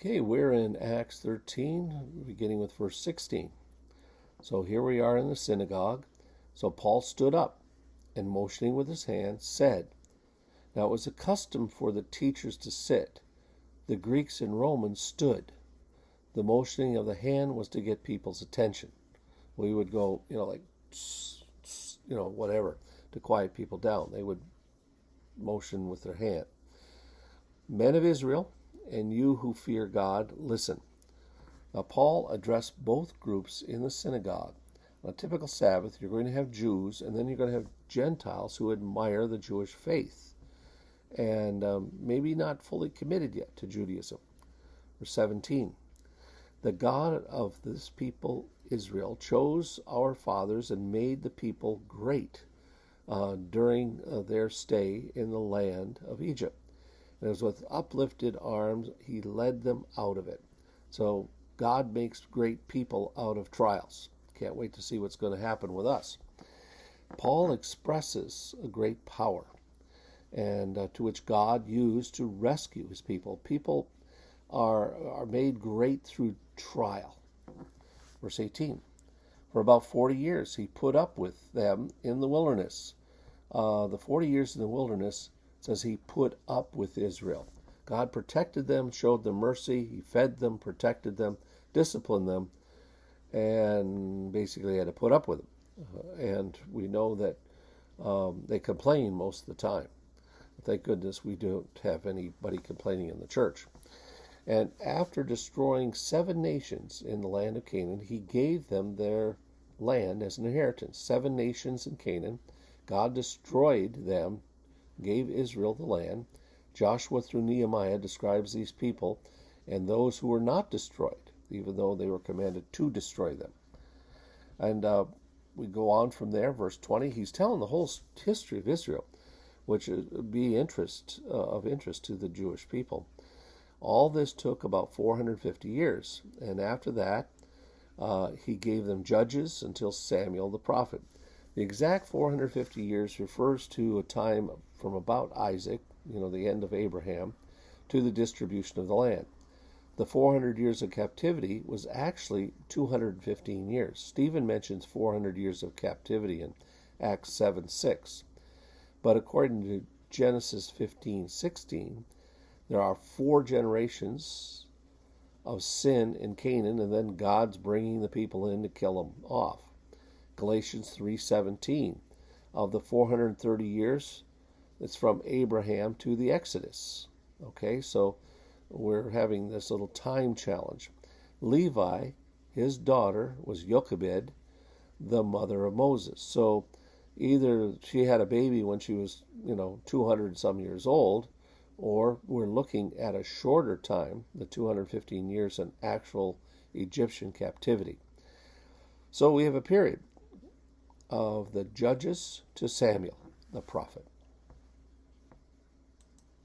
Okay, we're in Acts 13, beginning with verse 16. So here we are in the synagogue. So Paul stood up and, motioning with his hand, said, Now it was a custom for the teachers to sit. The Greeks and Romans stood. The motioning of the hand was to get people's attention. We would go, like, whatever, to quiet people down. They would motion with their hand. Men of Israel, and you who fear God, listen. Now, Paul addressed both groups in the synagogue. On a typical Sabbath, you're going to have Jews, and then you're going to have Gentiles who admire the Jewish faith and maybe not fully committed yet to Judaism. Verse 17. The God of this people, Israel, chose our fathers and made the people great during their stay in the land of Egypt. And it was with uplifted arms he led them out of it. So God makes great people out of trials. Can't wait to see what's going to happen with us. Paul expresses a great power, and to which God used to rescue his people. People are made great through trial. Verse 18. For about 40 years he put up with them in the wilderness. The 40 years in the wilderness says he put up with Israel. God protected them, showed them mercy. He fed them, protected them, disciplined them, and basically had to put up with them. And we know that they complain most of the time. Thank goodness we don't have anybody complaining in the church. And after destroying 7 nations in the land of Canaan, he gave them their land as an inheritance. 7 nations in Canaan. God destroyed them, gave Israel the land. Joshua through Nehemiah describes these people and those who were not destroyed, even though they were commanded to destroy them. And we go on from there, verse 20. He's telling the whole history of Israel, which would be of interest to the Jewish people. All this took about 450 years, and after that, he gave them judges until Samuel the prophet. The exact 450 years refers to a time from about Isaac, the end of Abraham, to the distribution of the land. The 400 years of captivity was actually 215 years. Stephen mentions 400 years of captivity in Acts 7:6. But according to Genesis 15:16, there are 4 generations of sin in Canaan, and then God's bringing the people in to kill them off. Galatians 3:17, of the 430 years, it's from Abraham to the Exodus. Okay, so we're having this little time challenge. Levi, his daughter, was Jochebed, the mother of Moses. So either she had a baby when she was, 200 some years old, or we're looking at a shorter time, the 215 years in actual Egyptian captivity. So we have a period of the judges to Samuel, the prophet.